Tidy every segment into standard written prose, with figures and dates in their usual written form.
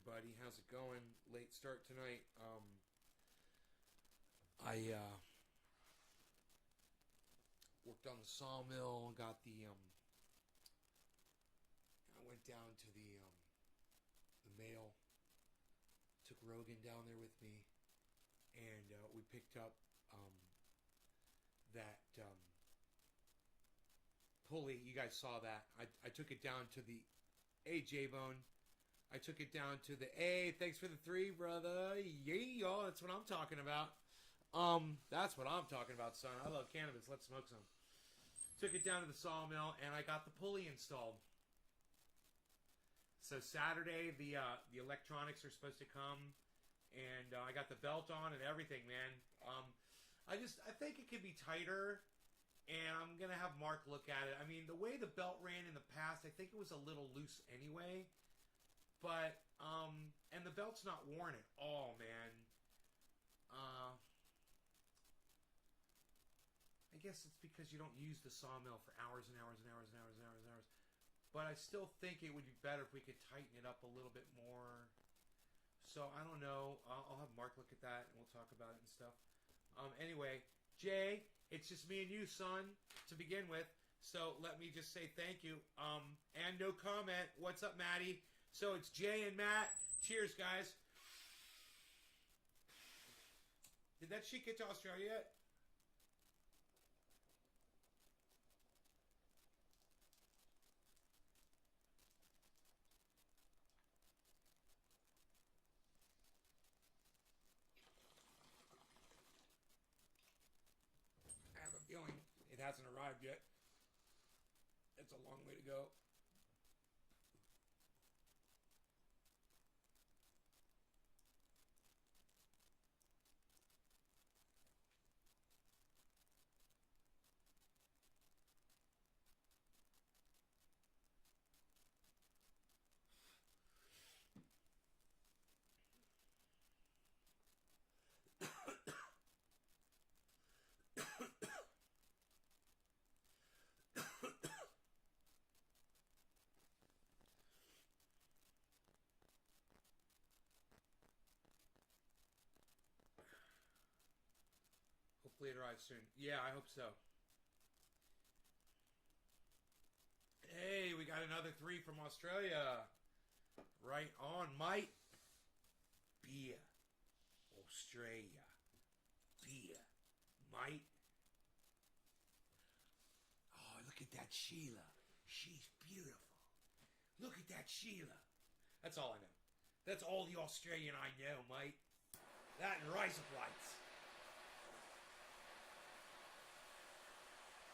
everybody. How's it going? Late start tonight. I worked on the sawmill. Got the I went down to the mail. Took Rogan down there with me, and we picked up that pulley. You guys saw that. I took it down to the J-Bone. I took it down to the thanks for the 3, brother. Yeah, y'all. That's what I'm talking about. That's what I'm talking about, son. I love cannabis. Let's smoke some. Took it down to the sawmill, and I got the pulley installed. So Saturday, the electronics are supposed to come, and I got the belt on and everything, man. I think it could be tighter, and I'm gonna have Mark look at it. I mean, the way the belt ran in the past, I think it was a little loose anyway. But and the belt's not worn at all, man. I guess it's because you don't use the sawmill for hours and hours and hours and hours and hours and hours. But I still think it would be better if we could tighten it up a little bit more. So I don't know. I'll have Mark look at that, and we'll talk about it and stuff. Anyway, Jay, it's just me and you, son, to begin with. So let me just say thank you. And no comment. What's up, Maddie? So it's Jay and Matt. Cheers, guys. Did that shit get to Australia yet? I have a feeling it hasn't arrived yet. It's a long way to go. Hopefully it arrives soon. Yeah, I hope so. Hey, we got another 3 from Australia. Right on, mate. Beer. Australia. Beer. Mate. Oh, look at that Sheila. She's beautiful. Look at that Sheila. That's all I know. That's all the Australian I know, mate. That and razor blades.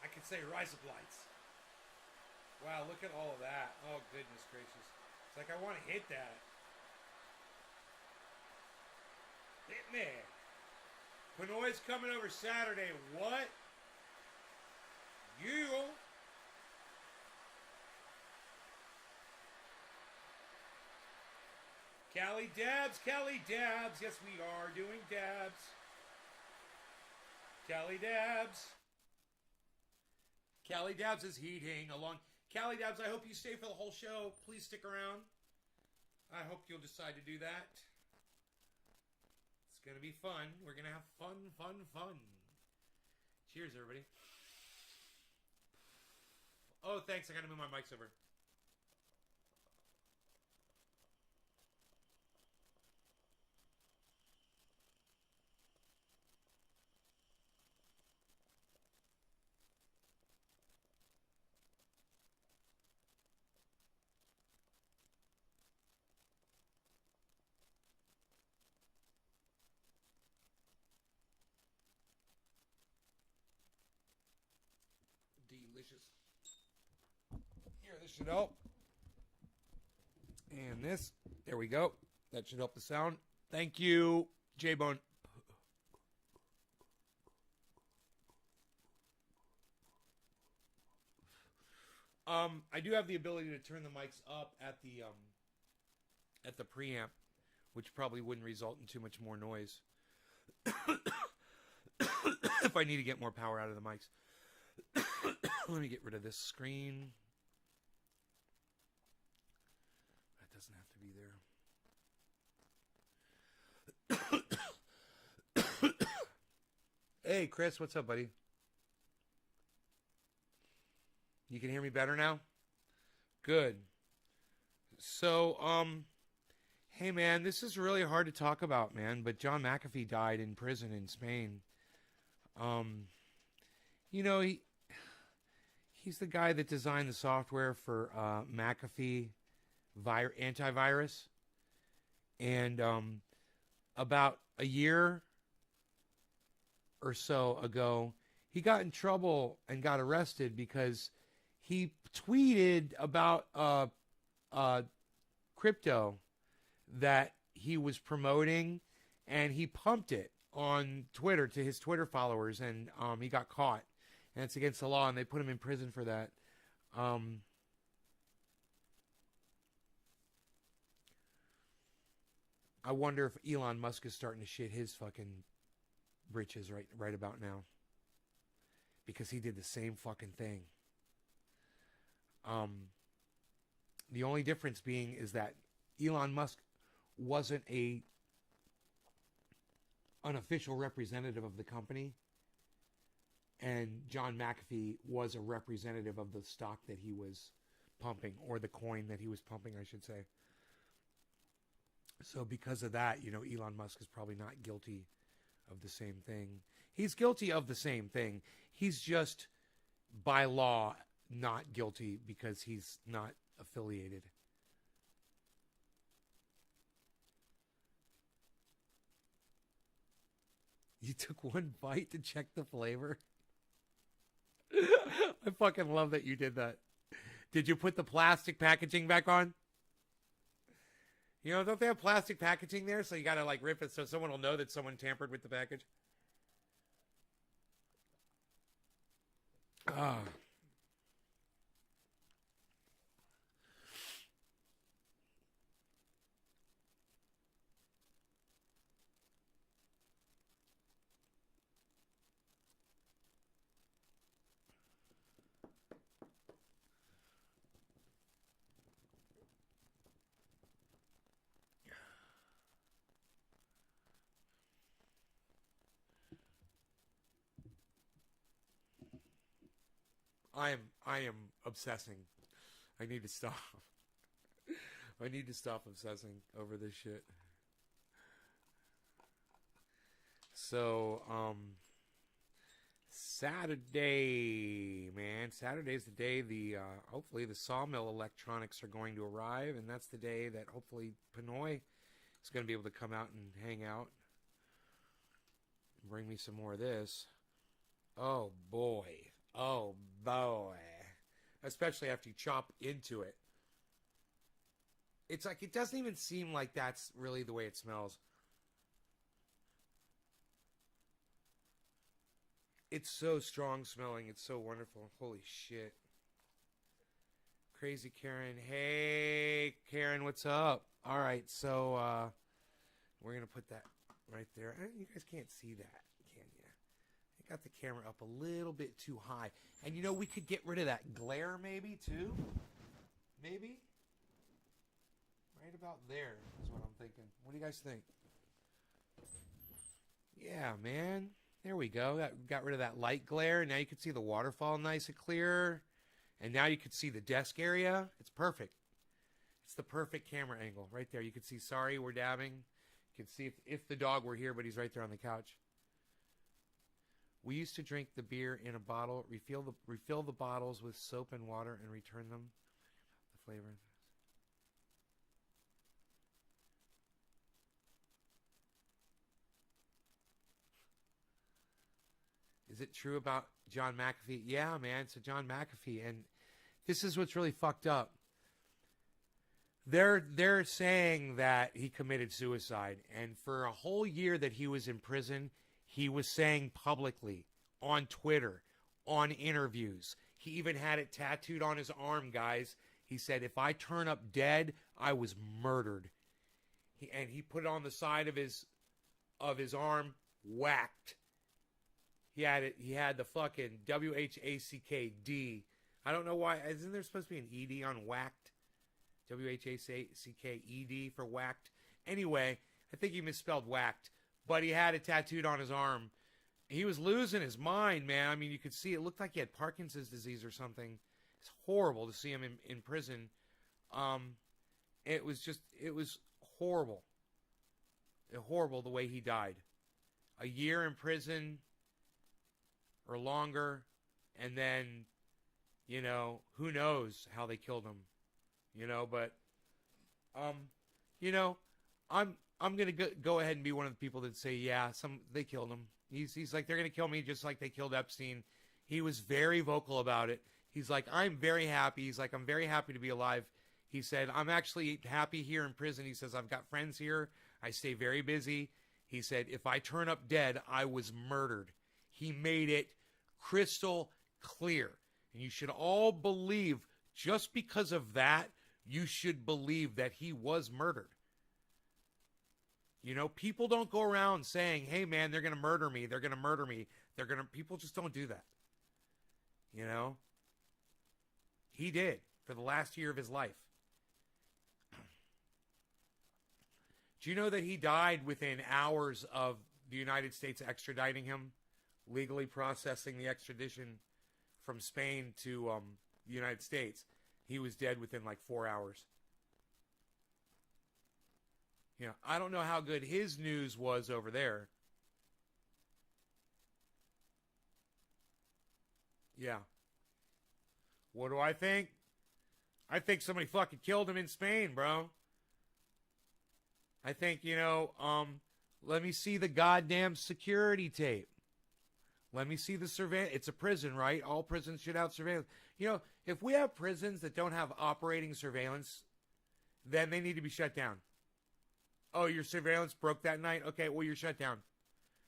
I could say razor blades. Wow, look at all of that. Oh, goodness gracious. It's like I want to hit that. Hit me. Pinoy's coming over Saturday. What? You? Cali Dabs. Cali Dabs. Yes, we are doing dabs. Cali Dabs. Cali Dabs is heating along. Cali Dabs, I hope you stay for the whole show. Please stick around. I hope you'll decide to do that. It's going to be fun. We're going to have fun, fun, fun. Cheers, everybody. Oh, thanks. I got to move my mics over. Delicious. Here, this should help. And this, there we go. That should help the sound. Thank you, J-Bone. I do have the ability to turn the mics up at the preamp, which probably wouldn't result in too much more noise. If I need to get more power out of the mics. Let me get rid of this screen. That doesn't have to be there. Hey, Chris, what's up, buddy? You can hear me better now? Good. So, hey, man, this is really hard to talk about, man, but John McAfee died in prison in Spain. Um, you know, he's the guy that designed the software for McAfee antivirus. And about a year or so ago, he got in trouble and got arrested because he tweeted about crypto that he was promoting, and he pumped it on Twitter to his Twitter followers, and he got caught, and it's against the law, and they put him in prison for that. I wonder if Elon Musk is starting to shit his fucking britches right about now, because he did the same fucking thing. The only difference being is that Elon Musk wasn't an official representative of the company, and John McAfee was a representative of the stock that he was pumping, or the coin that he was pumping, I should say. So because of that, Elon Musk is probably not guilty of the same thing. He's guilty of the same thing. He's just, by law, not guilty because he's not affiliated. You took one bite to check the flavor? I fucking love that you did that. Did you put the plastic packaging back on? Don't they have plastic packaging there? So you gotta rip it so someone will know that someone tampered with the package? Ah. I am obsessing. I need to stop. I need to stop obsessing over this shit. So, Saturday, man. Saturday's the day hopefully the sawmill electronics are going to arrive, and that's the day that hopefully Pinoy is going to be able to come out and hang out and bring me some more of this. Oh boy. Oh boy. Especially after you chop into it. It's like, it doesn't even seem like that's really the way it smells. It's so strong smelling. It's so wonderful. Holy shit. Crazy Karen. Hey, Karen, what's up? All right, so we're going to put that right there. You guys can't see that, can you? I got the camera up a little bit too high. And we could get rid of that glare maybe, too. Maybe? Right about there is what I'm thinking. What do you guys think? Yeah, man. There we go. That got rid of that light glare. Now you can see the waterfall nice and clear. And now you can see the desk area. It's perfect. It's the perfect camera angle right there. You can see, sorry, we're dabbing. You can see if the dog were here, but he's right there on the couch. We used to drink the beer in a bottle, refill the bottles with soap and water, and return them. The flavor. Is it true about John McAfee? Yeah, man, it's a John McAfee, and this is what's really fucked up. They're saying that he committed suicide, and for a whole year that he was in prison, he was saying publicly on Twitter, on interviews. He even had it tattooed on his arm, guys. He said, "If I turn up dead, I was murdered." And he put it on the side of his arm, whacked. He had it. He had the fucking WHACKD. I don't know why. Isn't there supposed to be an ED on whacked? WHACKED for whacked. Anyway, I think he misspelled whacked. But he had it tattooed on his arm. He was losing his mind, man. I mean, you could see it looked like he had Parkinson's disease or something. It's horrible to see him in prison. It was horrible. Horrible the way he died. A year in prison or longer, and then, who knows how they killed him. But I'm gonna go ahead and be one of the people that say, yeah, they killed him. He's like, they're gonna kill me just like they killed Epstein. He was very vocal about it. He's like, I'm very happy. He's like, I'm very happy to be alive. He said, I'm actually happy here in prison. He says, I've got friends here. I stay very busy. He said, if I turn up dead, I was murdered. He made it crystal clear. And you should all believe, just because of that, you should believe that he was murdered. People don't go around saying, hey, man, they're going to murder me. They're going to murder me. People just don't do that. He did for the last year of his life. Do you know that he died within hours of the United States extraditing him, legally processing the extradition from Spain to the United States? He was dead within like 4 hours. I don't know how good his news was over there. Yeah. What do I think? I think somebody fucking killed him in Spain, bro. I think, let me see the goddamn security tape. Let me see the surveillance. It's a prison, right? All prisons should have surveillance. If we have prisons that don't have operating surveillance, then they need to be shut down. Oh, your surveillance broke that night? Okay, well, you're shut down.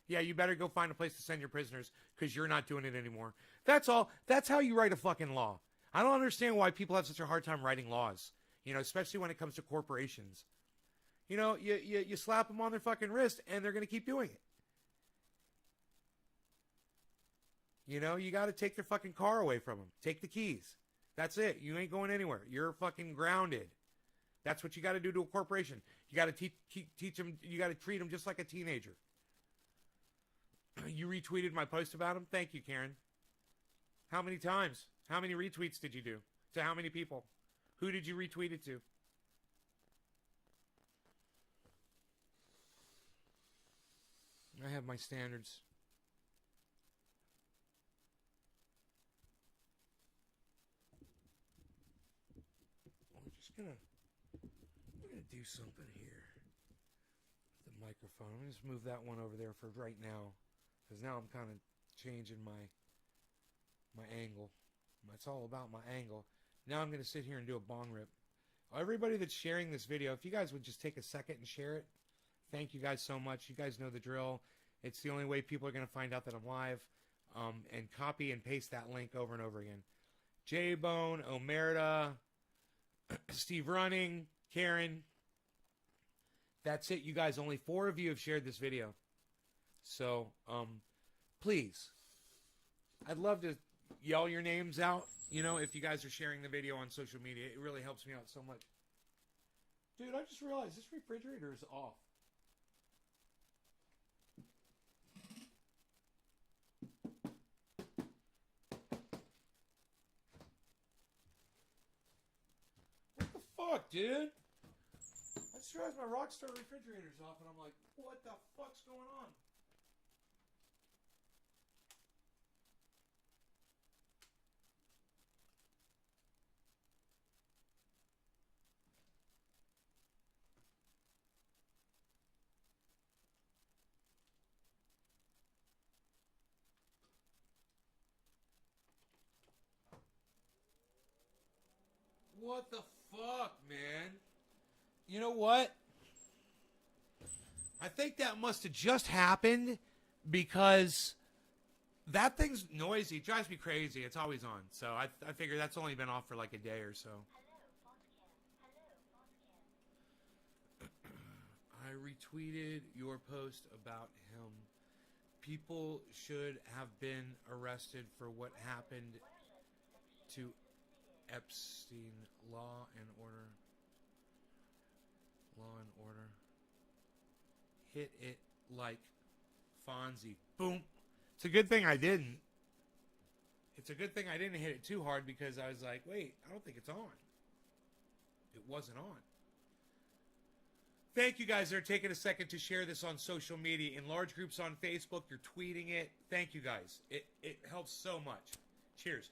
Yeah, you better go find a place to send your prisoners because you're not doing it anymore. That's all. That's how you write a fucking law. I don't understand why people have such a hard time writing laws, especially when it comes to corporations. You slap them on their fucking wrist and they're going to keep doing it. You got to take their fucking car away from them. Take the keys. That's it. You ain't going anywhere. You're fucking grounded. That's what you got to do to a corporation. You got to teach them. You got to treat them just like a teenager. You retweeted my post about him? Thank you, Karen. How many times? How many retweets did you do? To how many people? Who did you retweet it to? I have my standards. We're gonna do something here with the microphone. I'm gonna just move that one over there for right now, because now I'm kind of changing my angle. It's all about my angle. Now I'm gonna sit here and do a bong rip. Everybody that's sharing this video, if you guys would just take a second and share it, thank you guys so much. You guys know the drill. It's the only way people are gonna find out that I'm live. And copy and paste that link over and over again. J-Bone, Omerta, Steve Running, Karen. That's it, you guys. Only 4 of you have shared this video. So, please, I'd love to yell your names out, if you guys are sharing the video on social media. It really helps me out so much. Dude, I just realized this refrigerator is off. Fuck, dude. I just realized my Rockstar refrigerator's off, and I'm like, what the fuck's going on? What the fuck, man? You know what? I think that must have just happened because that thing's noisy. It drives me crazy. It's always on. So I figure that's only been off for like a day or so. I retweeted your post about him. People should have been arrested for what happened to Epstein. Law and order. Law and order. Hit it like Fonzie. Boom. It's a good thing I didn't. It's a good thing I didn't hit it too hard because I was like, wait, I don't think it's on. It wasn't on. Thank you guys that are taking a second to share this on social media. In large groups on Facebook, you're tweeting it. Thank you guys. It helps so much. Cheers.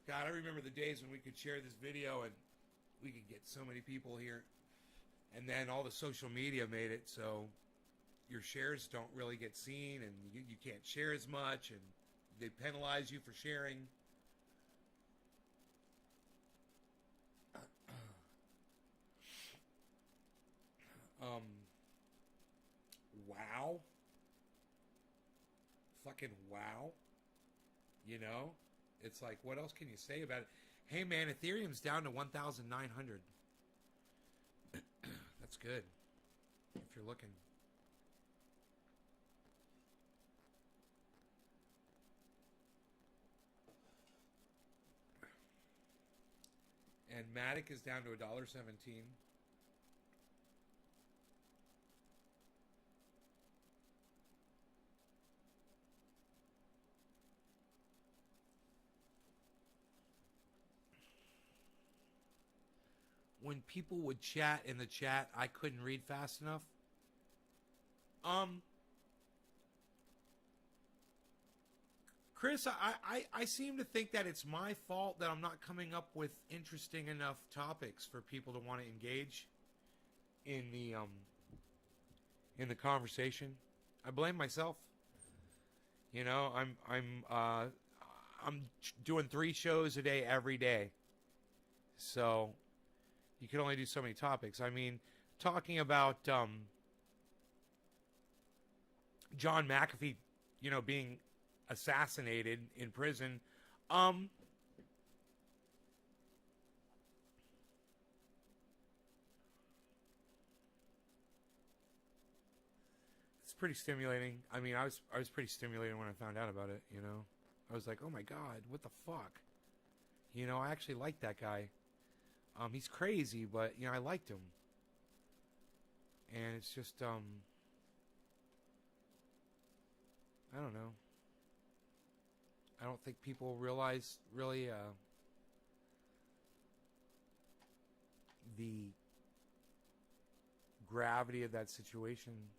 God, I remember the days when we could share this video and we could get so many people here. And then all the social media made it so your shares don't really get seen and you can't share as much and they penalize you for sharing. Wow. Fucking wow. You know? It's like, what else can you say about it? Hey, man, Ethereum's down to 1,900. That's good. If you're looking. And Matic is down to $1.17. When people would chat in the chat, I couldn't read fast enough. Chris, I seem to think that it's my fault that I'm not coming up with interesting enough topics for people to want to engage in the conversation. I blame myself. You know, I'm doing 3 shows a day every day. So you can only do so many topics. I mean, talking about John McAfee, you know, being assassinated in prison. It's pretty stimulating. I mean, I was pretty stimulated when I found out about it, you know. I was like, "Oh my god, what the fuck?" You know, I actually liked that guy. He's crazy, but you know, I liked him. And it's just I don't know. I don't think people realize really the gravity of that situation.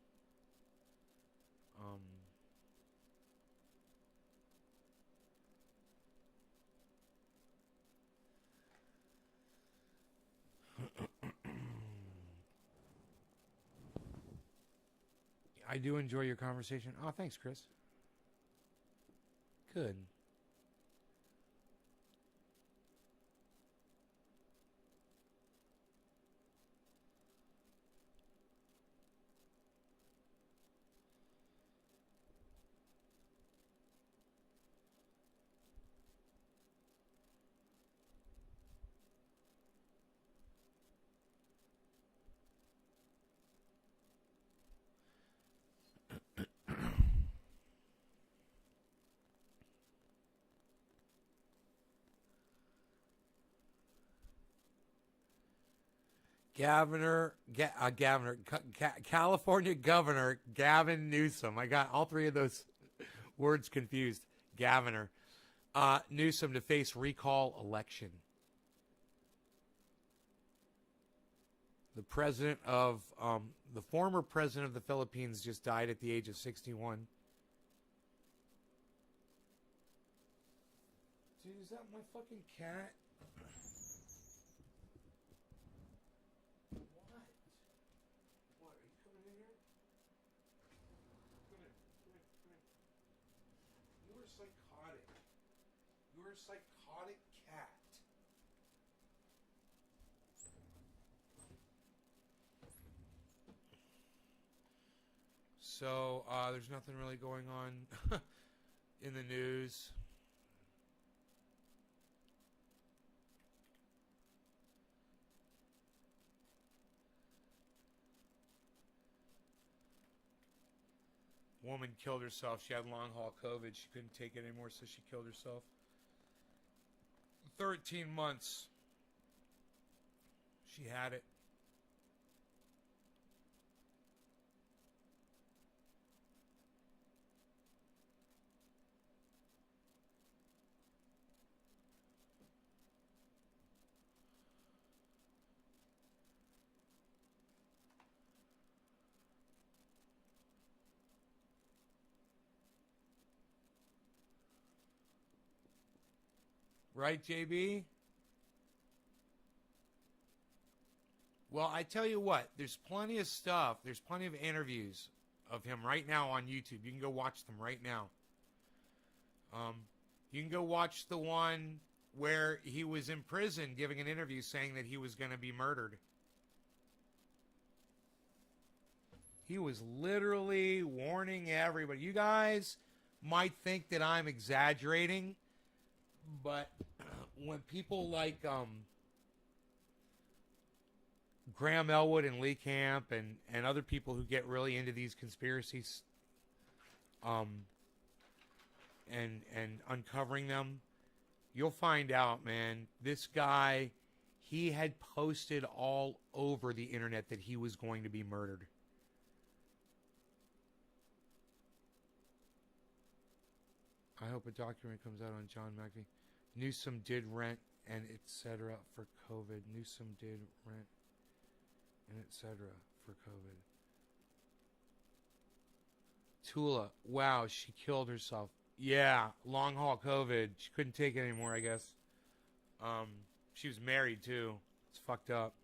I do enjoy your conversation. Oh, thanks, Chris. Good. California Governor Gavin Newsom. I got all 3 of those words confused. Governor Newsom to face recall election. The former president of the Philippines just died at the age of 61. Dude, is that my fucking cat? Psychotic. You're a psychotic cat. So there's nothing really going on in the news. Woman killed herself. She had long haul COVID. She couldn't take it anymore, so she killed herself. 13 months. She had it. Right, JB? Well, I tell you what, there's plenty of stuff. There's plenty of interviews of him right now on YouTube. You can go watch them right now. You can go watch the one where he was in prison giving an interview saying that he was going to be murdered. He was literally warning everybody. You guys might think that I'm exaggerating, but when people like Graham Elwood and Lee Camp and other people who get really into these conspiracies and uncovering them, you'll find out, man, this guy, he had posted all over the internet that he was going to be murdered. I hope a documentary comes out on John McAfee. Newsom did rent and etc. for COVID. Newsom did rent and etc. for COVID. Tula, wow, she killed herself. Yeah, long haul COVID. She couldn't take it anymore, I guess. She was married too. It's fucked up.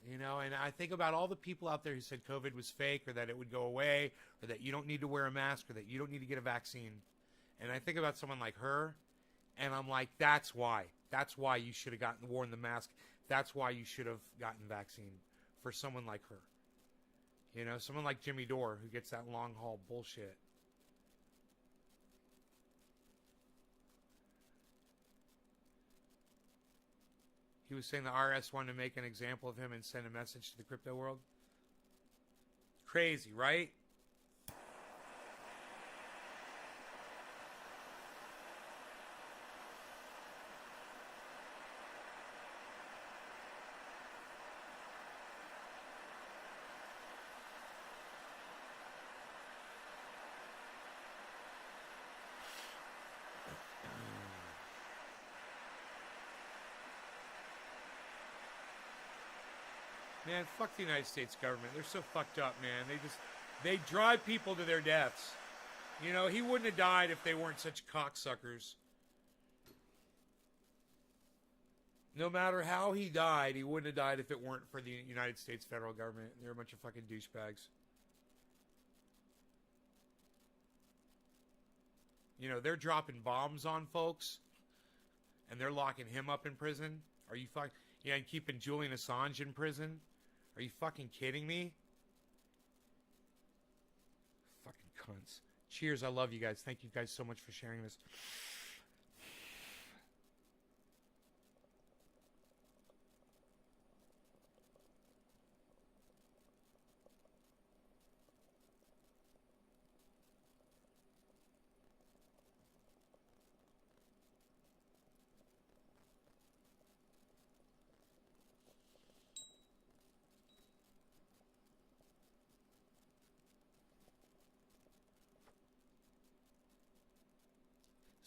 You know, and I think about all the people out there who said COVID was fake or that it would go away or that you don't need to wear a mask or that you don't need to get a vaccine. And I think about someone like her and I'm like, that's why. That's why you should have worn the mask. That's why you should have gotten vaccine for someone like her. You know, someone like Jimmy Dore who gets that long haul bullshit. He was saying the IRS wanted to make an example of him and send a message to the crypto world. Crazy, right? Man, fuck the United States government. They're so fucked up, man. They drive people to their deaths. You know, he wouldn't have died if they weren't such cocksuckers. No matter how he died, he wouldn't have died if it weren't for the United States federal government. They're a bunch of fucking douchebags. You know, they're dropping bombs on folks, and they're locking him up in prison. Are you fucking... Yeah, and keeping Julian Assange in prison? Are you fucking kidding me? Fucking cunts. Cheers, I love you guys. Thank you guys so much for sharing this.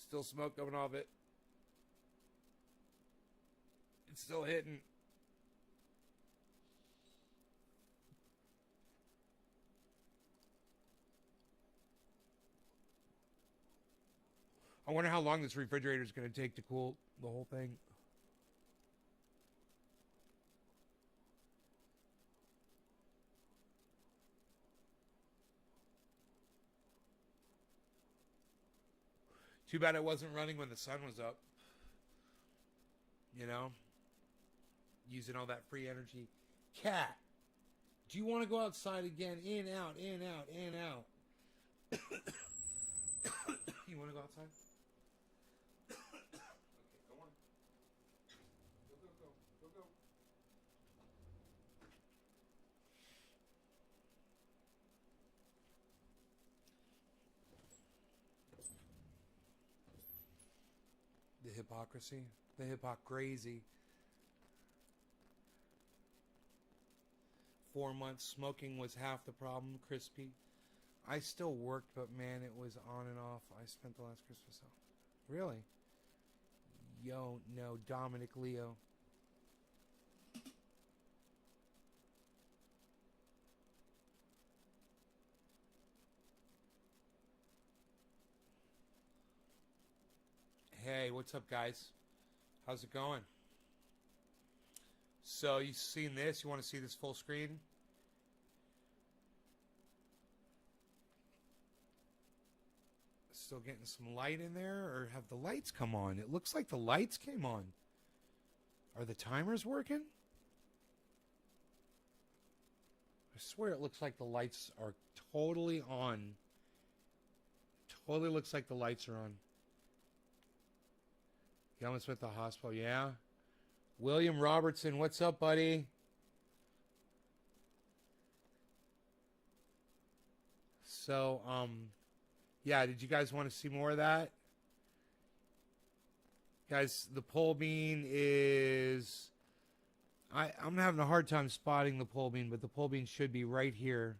Still smoke coming off it. It's still hitting. I wonder how long this refrigerator is going to take to cool the whole thing. Too bad it wasn't running when the sun was up. You know? Using all that free energy. Cat. Do you want to go outside again? In, out, in, out, in, out. You want to go outside? Okay, go on. Go, go, go. Go, go. The hypocrisy. The hypocrisy. 4 months smoking was half the problem, crispy. I still worked, but man, it was on and off. I spent the last Christmas off. Really? Yo, no, Dominic Leo. Hey, what's up, guys? How's it going? So, you seen this? You want to see this full screen? Still getting some light in there, or have the lights come on? It looks like the lights came on. Are the timers working? I swear it looks like the lights are totally on. Totally looks like the lights are on. You almost went to the hospital, yeah? William Robertson, what's up, buddy? So, yeah, did you guys want to see more of that? Guys, the pole bean is... I'm having a hard time spotting the pole bean, but the pole bean should be right here.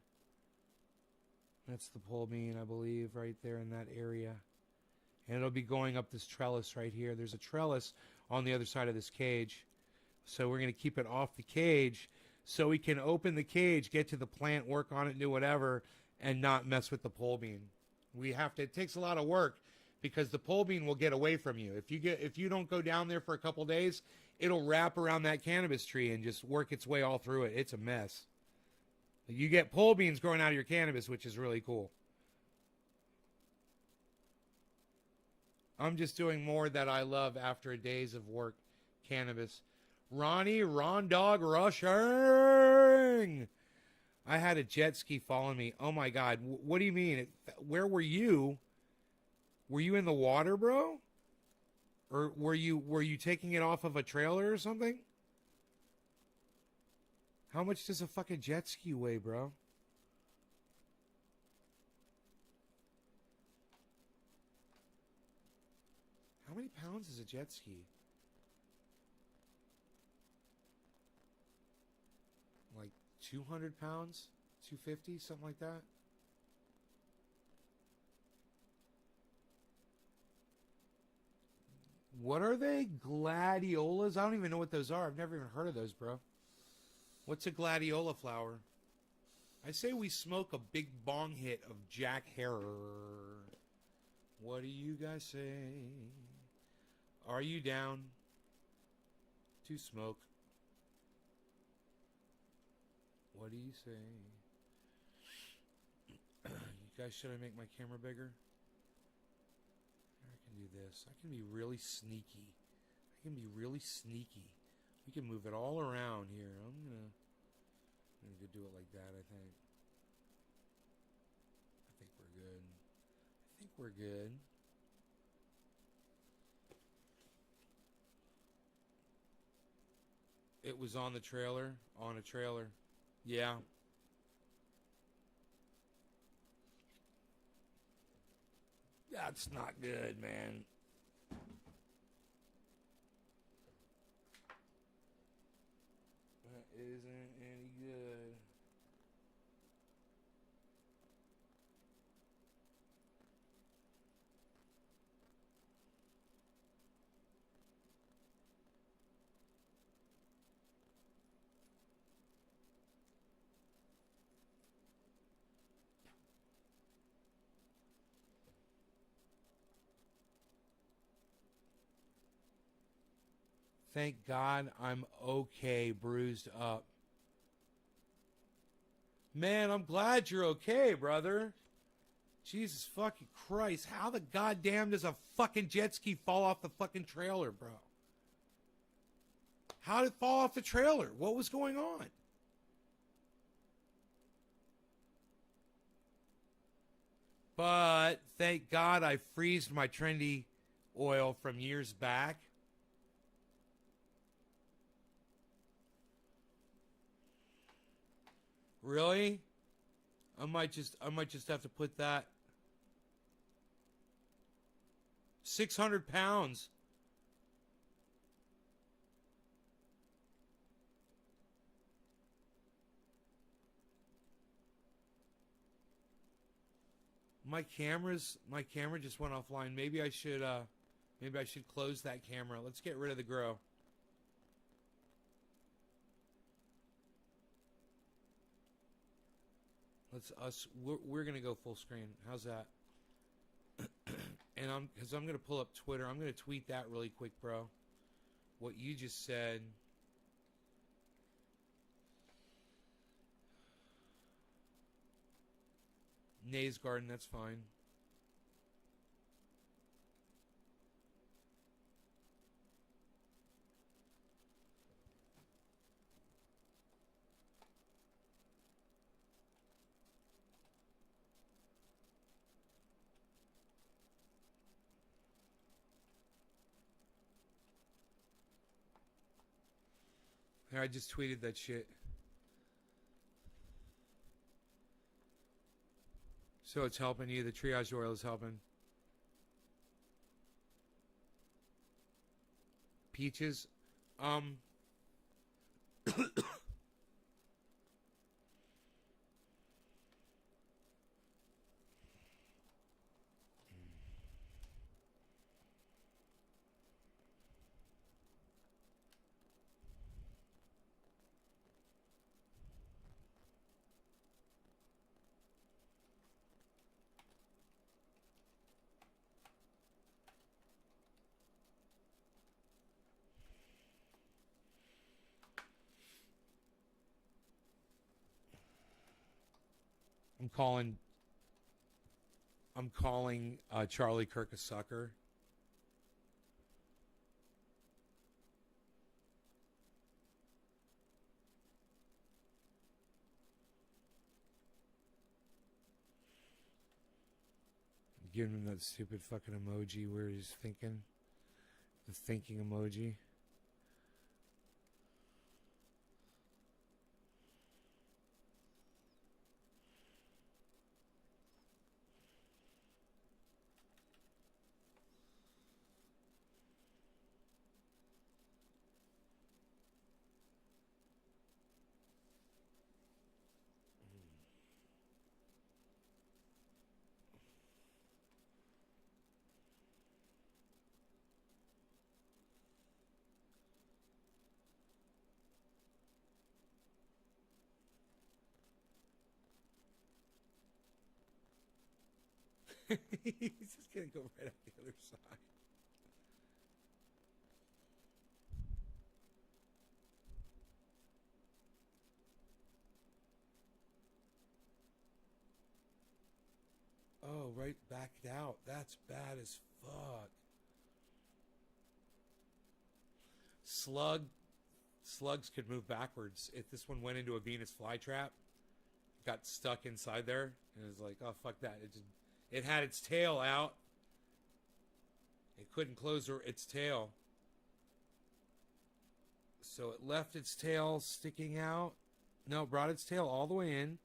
That's the pole bean, I believe, right there in that area. And it'll be going up this trellis right here. There's a trellis on the other side of this cage. So we're going to keep it off the cage so we can open the cage, get to the plant, work on it, do whatever, and not mess with the pole bean. We have to, it takes a lot of work because the pole bean will get away from you. If you don't go down there for a couple days, it'll wrap around that cannabis tree and just work its way all through it. It's a mess. You get pole beans growing out of your cannabis, which is really cool. I'm just doing more that I love after days of work. Cannabis. Ronnie, Ron Dog Rushing. I had a jet ski following me. Oh my God. What do you mean? Where were you? Were you in the water, bro? Or were you taking it off of a trailer or something? How much does a fucking jet ski weigh, bro? How many pounds is a jet ski? Like 200 pounds? 250? Something like that? What are they? Gladiolas? I don't even know what those are. I've never even heard of those, bro. What's a gladiola flower? I say we smoke a big bong hit of Jack Harrer. What do you guys say? Are you down to smoke? What do you say? You guys, should I make my camera bigger? I can do this. I can be really sneaky. We can move it all around here. I'm gonna do it like that, I think. I think we're good. It was on the trailer. On a trailer. Yeah. That's not good, man. That isn't any good. Thank God I'm okay, bruised up. Man, I'm glad you're okay, brother. Jesus fucking Christ. How the goddamn does a fucking jet ski fall off the fucking trailer, bro? How did it fall off the trailer? What was going on? But thank God I freezed my trendy oil from years back. Really? I might just have to put that 600 pounds. My camera just went offline. Maybe I should close that camera. Let's get rid of the grow. We're gonna go full screen. How's that? And I'm gonna pull up Twitter. I'm gonna tweet that really quick, bro. What you just said. Nays Garden, that's fine. Here, I just tweeted that shit. So it's helping you. The triage oil is helping. Peaches. I'm calling Charlie Kirk a sucker. Giving him that stupid fucking emoji where he's thinking. The thinking emoji. He's just gonna go right out the other side. Oh, right backed out. That's bad as fuck. Slugs could move backwards. If this one went into a Venus flytrap, got stuck inside there, and it was like, oh fuck that. It had its tail out. It couldn't close its tail. So it left its tail sticking out. No, it brought its tail all the way in.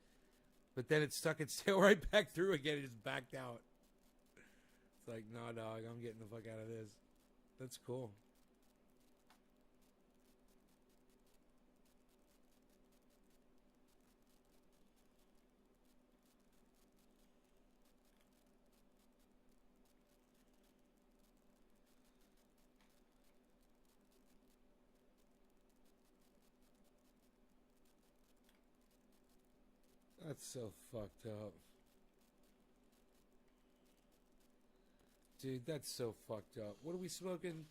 But then it stuck its tail right back through again. It just backed out. It's like, nah, dog, I'm getting the fuck out of this. That's cool. That's so fucked up. Dude, that's so fucked up. What are we smoking?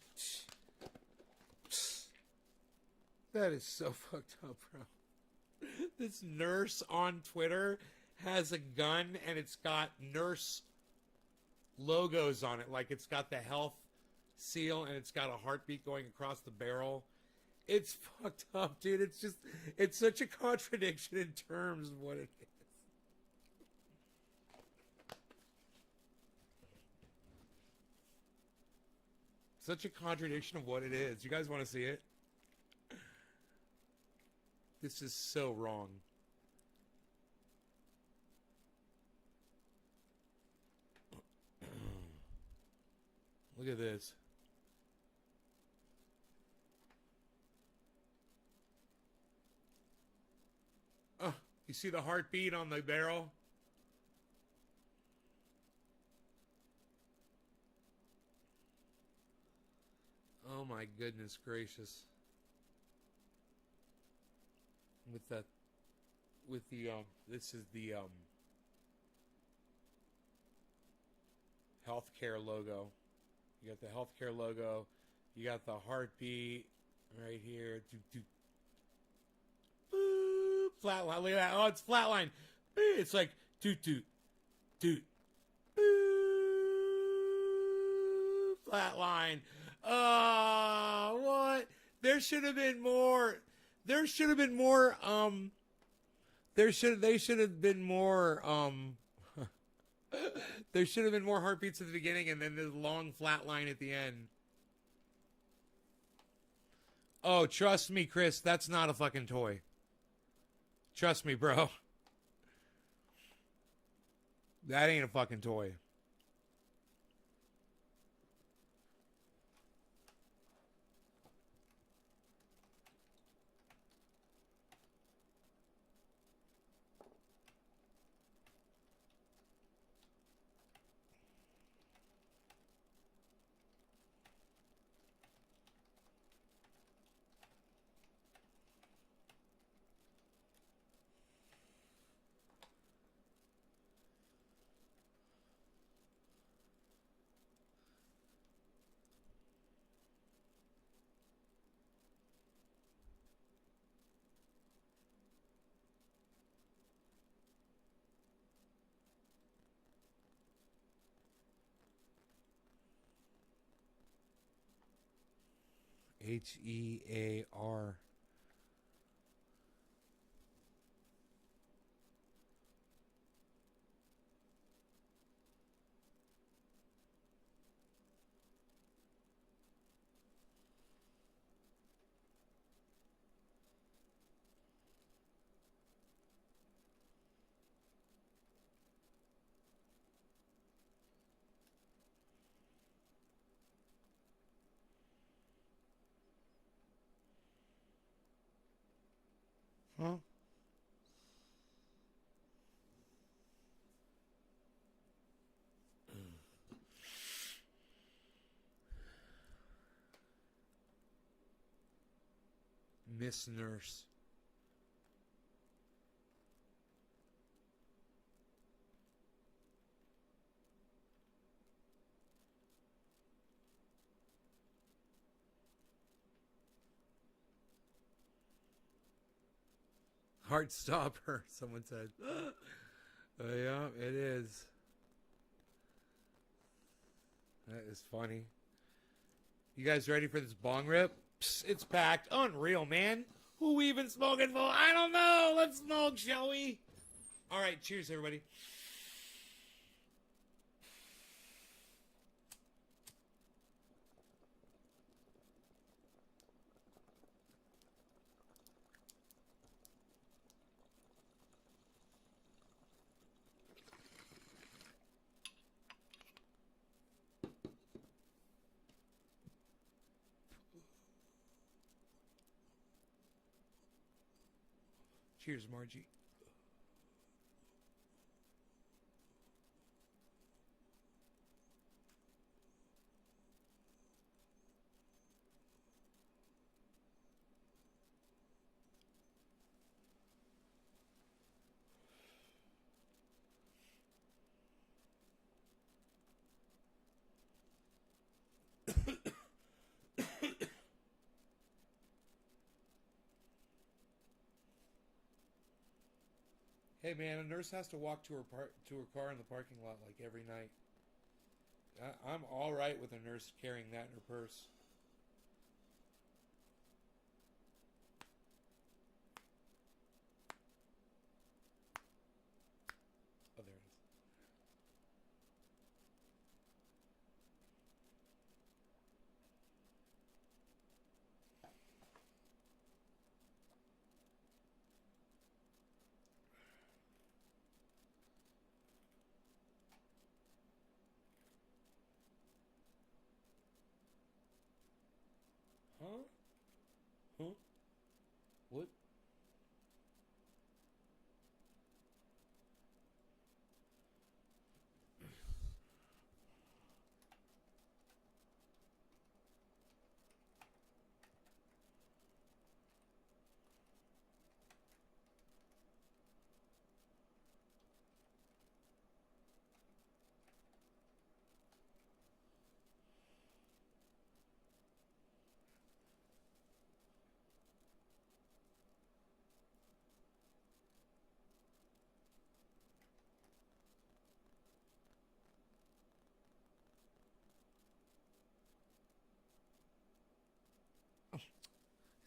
That is so fucked up, bro. This nurse on Twitter has a gun and it's got nurse logos on it. Like it's got the health seal and it's got a heartbeat going across the barrel. It's fucked up, dude. It's such a contradiction in terms of what it is. Such a contradiction of what it is. You guys want to see it? This is so wrong. Look at this. Oh, you see the heartbeat on the barrel? Oh my goodness gracious. With the this is the healthcare logo. You got the healthcare logo. You got the heartbeat right here. Boop. Flatline. Look at that. Oh, it's flatline. It's like toot toot toot. Boop. Flatline. What? There should have been more. There should have been more. They should have been more. There should have been more heartbeats at the beginning and then the long flat line at the end. Oh, trust me, Chris, that's not a fucking toy. Trust me, bro. That ain't a fucking toy. HEAR. Huh? Miss Nurse. Heartstopper, someone said. Yeah, it is. That is funny. You guys ready for this bong rip? Psst, it's packed. Unreal, man. Who we even smoking for? I don't know. Let's smoke, shall we? All right, cheers, everybody. Cheers, Margie. Hey man, a nurse has to walk to her car in the parking lot like every night. I'm all right with a nurse carrying that in her purse. Oh, there it is. Huh? Huh? What?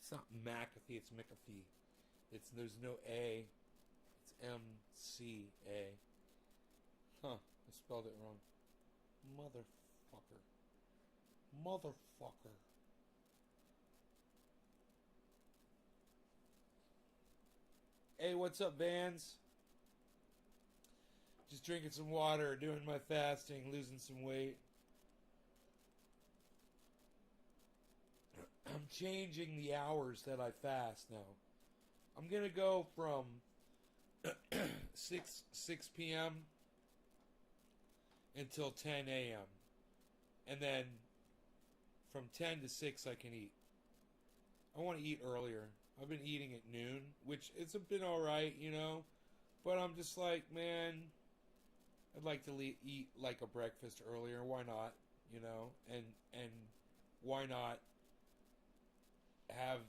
It's not McAfee, it's McAfee. There's no A. It's MCA. Huh, I spelled it wrong. Motherfucker. Motherfucker. Hey, what's up, Vans? Just drinking some water, doing my fasting, losing some weight. I'm changing the hours that I fast now. I'm gonna go from 6 p.m. until 10 a.m. And then from 10 to 6 I can eat. I want to eat earlier. I've been eating at noon, which it's been alright, you know. But I'm just like, man, I'd like to eat like a breakfast earlier. Why not? You know, and why not have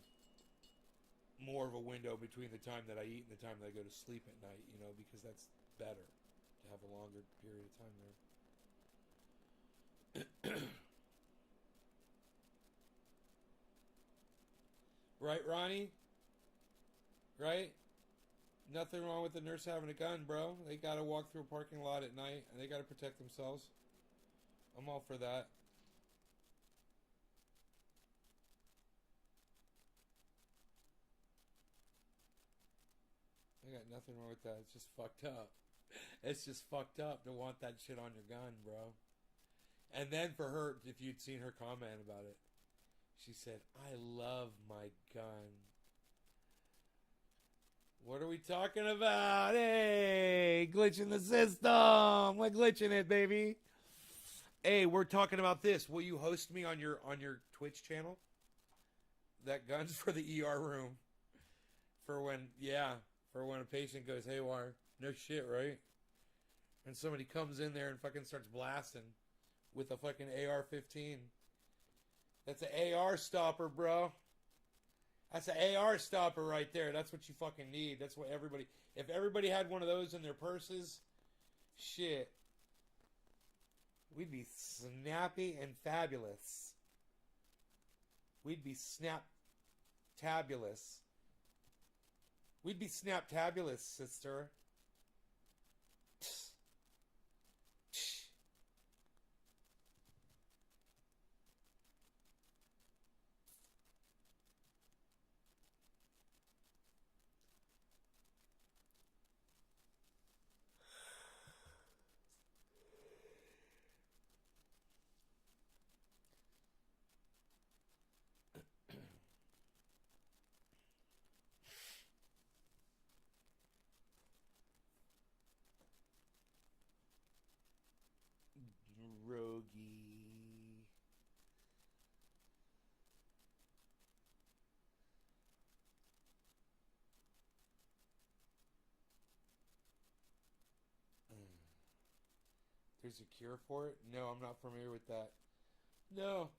more of a window between the time that I eat and the time that I go to sleep at night? You know, because that's better to have a longer period of time there. Right, Ronnie? Right? Nothing wrong with the nurse having a gun, bro. They gotta walk through a parking lot at night and they gotta protect themselves. I'm all for that. I got nothing wrong with that. It's just fucked up. It's just fucked up to want that shit on your gun, bro. And then for her, if you'd seen her comment about it, she said, I love my gun. What are we talking about? Hey, glitching the system. We're glitching it, baby. Hey, we're talking about this. Will you host me on your Twitch channel? That gun's for the ER room. For when a patient goes haywire. No shit, right? And somebody comes in there and fucking starts blasting with a fucking AR-15. That's an AR stopper, bro. That's an AR stopper right there. That's what you fucking need. That's what everybody... If everybody had one of those in their purses, shit. We'd be snappy and fabulous. We'd be snap-tabulous. We'd be snap-tabulous, sister. Rogie. There's a cure for it? No, I'm not familiar with that. No.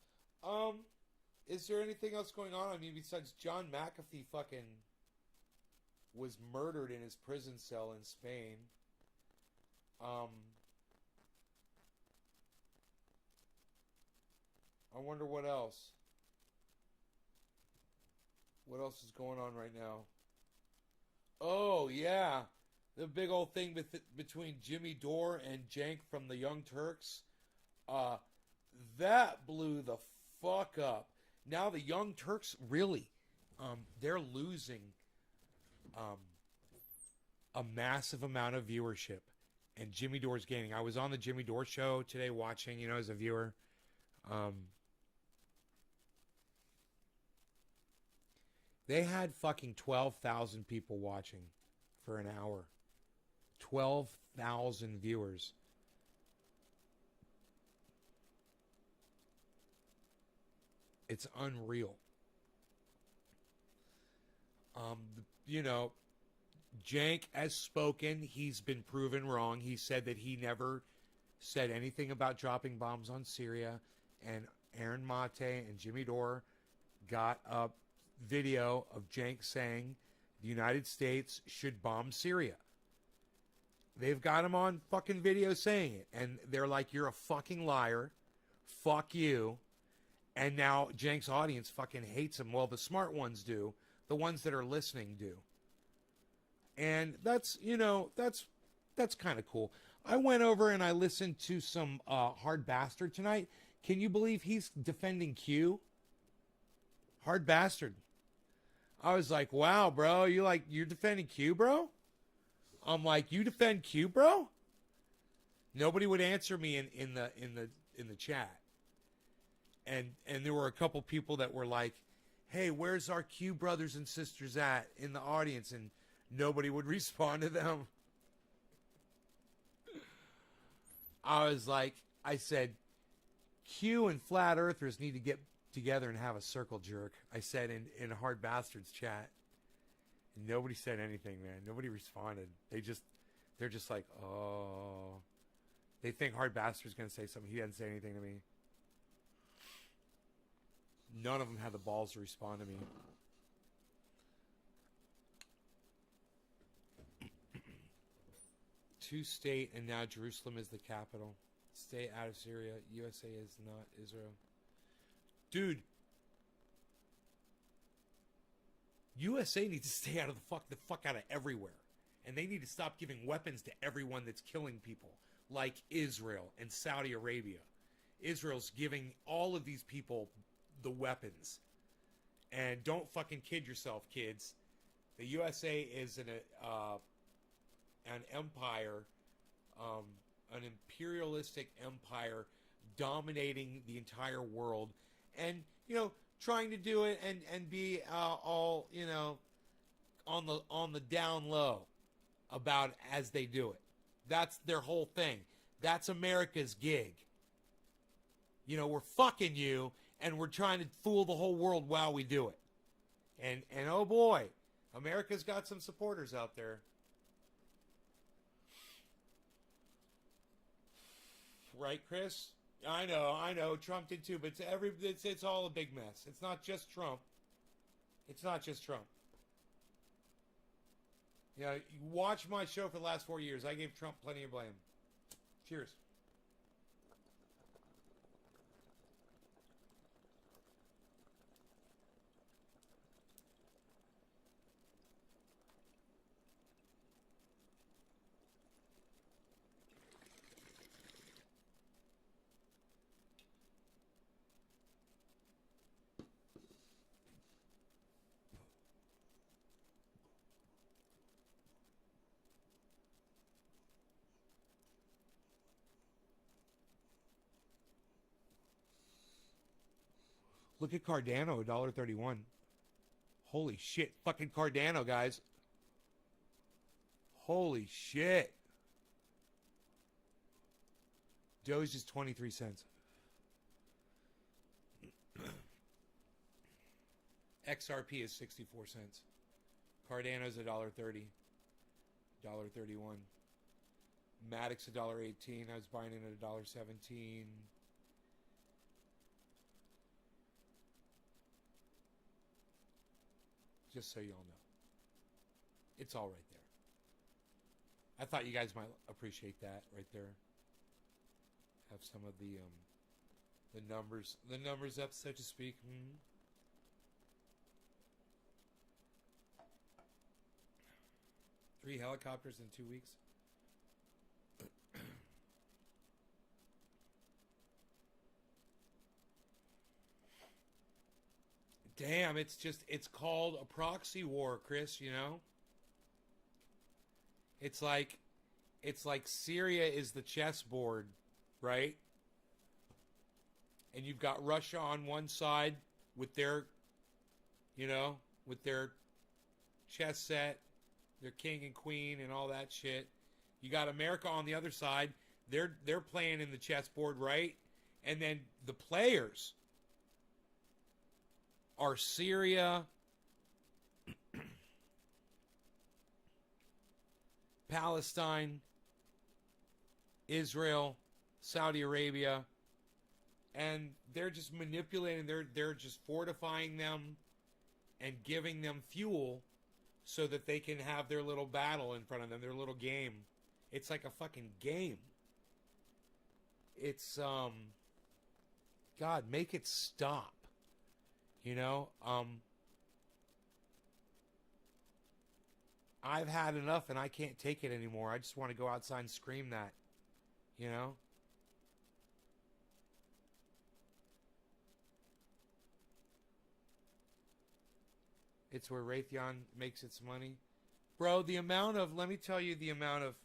Is there anything else going on? I mean, besides John McAfee fucking was murdered in his prison cell in Spain. I wonder what else. What else is going on right now? Oh, yeah. The big old thing between Jimmy Dore and Jank from the Young Turks. That blew the fuck up. Now the Young Turks, really, they're losing a massive amount of viewership. And Jimmy Dore's gaining. I was on the Jimmy Dore show today watching, as a viewer. They had fucking 12,000 people watching for an hour. 12,000 viewers. It's unreal. You know, Jank has spoken. He's been proven wrong. He said that he never said anything about dropping bombs on Syria. And Aaron Mate and Jimmy Dore got a video of Jank saying the United States should bomb Syria. They've got him on fucking video saying it. And they're like, you're a fucking liar. Fuck you. And now Jank's audience fucking hates him. Well, the smart ones do. The ones that are listening do. And that's, you know, that's kind of cool. I went over and I listened to some Hard Bastard tonight. Can you believe he's defending Q? Hard Bastard. I was like, wow, bro, you're defending Q, bro? I'm like, you defend Q, bro? Nobody would answer me in the chat. And there were a couple people that were like, hey, where's our Q brothers and sisters at in the audience? And nobody would respond to them. I said, Q and flat earthers need to get together and have a circle jerk. I said in Hard Bastards chat. And nobody said anything, man. Nobody responded. They're just like, oh. They think Hard Bastard's going to say something. He didn't say anything to me. None of them had the balls to respond to me. Two-state, and now Jerusalem is the capital. Stay out of Syria. USA is not Israel. Dude. USA needs to stay out of the fuck out of everywhere. And they need to stop giving weapons to everyone that's killing people. Like Israel and Saudi Arabia. Israel's giving all of these people the weapons. And don't fucking kid yourself, kids. The USA is an empire, an imperialistic empire dominating the entire world. And, you know, trying to do it and be all, you know, on the down low about it as they do it. That's their whole thing. That's America's gig. You know, we're fucking you, and we're trying to fool the whole world while we do it. And oh boy, America's got some supporters out there. Right, Chris? I know. Trump did too, but it's all a big mess. It's not just Trump. Yeah, you watch my show for the last 4 years. I gave Trump plenty of blame. Cheers. Look at Cardano, $1.31. Holy shit. Fucking Cardano, guys. Holy shit. Doge is 23 cents. XRP is 64 cents. Cardano's $1.30. $1.31. Matic's $1.18. I was buying it at $1.17. Just so you all know. It's all right there. I thought you guys might appreciate that right there. Have some of the numbers up, so to speak. Mm-hmm. Three helicopters in 2 weeks. Damn, it's called a proxy war, Chris, you know? It's like Syria is the chessboard, right? And you've got Russia on one side with their, you know, with their chess set, their king and queen and all that shit. You got America on the other side. They're playing in the chessboard, right? And then the players are Syria, Palestine, Israel, Saudi Arabia, and they're just manipulating. They're just fortifying them and giving them fuel so that they can have their little battle in front of them, their little game. It's like a fucking game. It's God, make it stop. You know, I've had enough and I can't take it anymore. I just want to go outside and scream that. You know? It's where Raytheon makes its money. Bro, the amount of let me tell you the amount of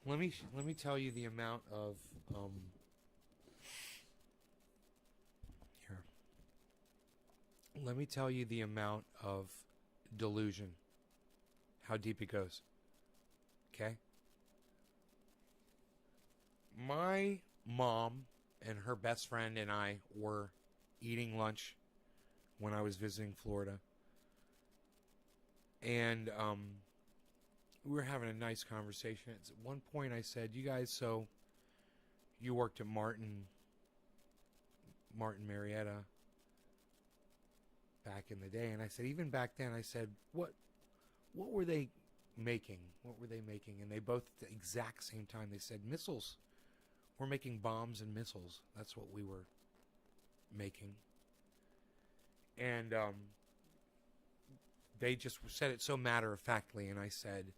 here. Let me tell you the amount of delusion. How deep it goes. Okay? My mom and her best friend and I were eating lunch when I was visiting Florida. And we were having a nice conversation. At one point I said, you guys, so you worked at Martin Marietta back in the day. And I said, even back then, I said, what were they making? What were they making? And they both at the exact same time, they said, missiles. We're making bombs and missiles. That's what we were making. And they just said it so matter-of-factly, and I said,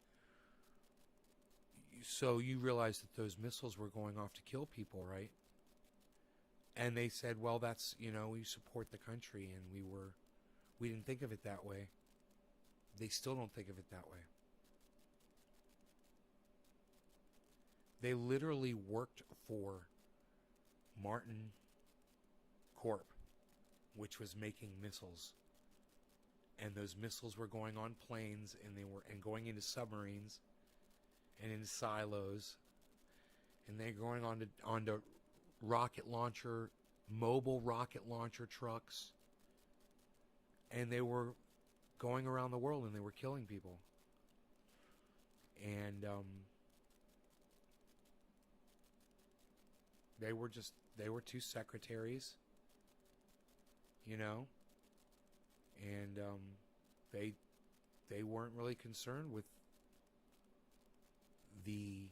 so you realize that those missiles were going off to kill people, right? And they said, well, that's, we support the country, and we didn't think of it that way. They still don't think of it that way. They literally worked for Martin Corp, which was making missiles. And those missiles were going on planes, and going into submarines and into silos, and they're going onto mobile rocket launcher trucks, and they were going around the world and they were killing people. And they were two secretaries, and they weren't really concerned with the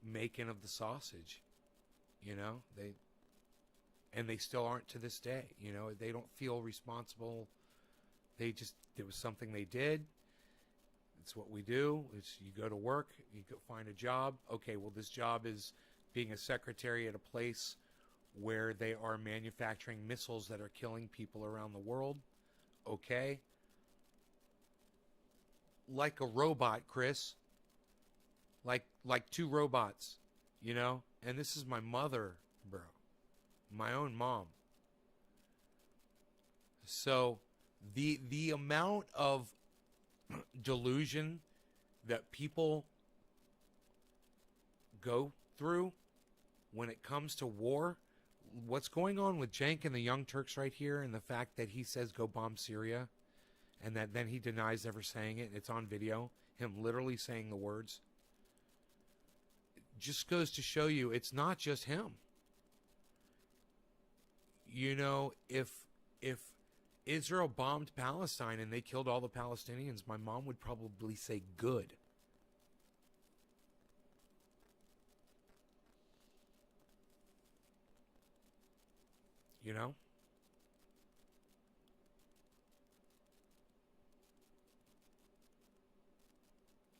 making of the sausage, they still aren't to this day. They don't feel responsible. It was something they did. It's what we do. It's you go to work, you go find a job. Okay, well, this job is being a secretary at a place where they are manufacturing missiles that are killing people around the world. Okay. Like a robot, Chris. Like two robots, And this is my mother, bro. My own mom. So the amount of delusion that people go through when it comes to war, what's going on with Cenk and the Young Turks right here, and the fact that he says go bomb Syria, and that then he denies ever saying it, it's on video, him literally saying the words, just goes to show you it's not just him. If Israel bombed Palestine and they killed all the Palestinians, my mom would probably say good.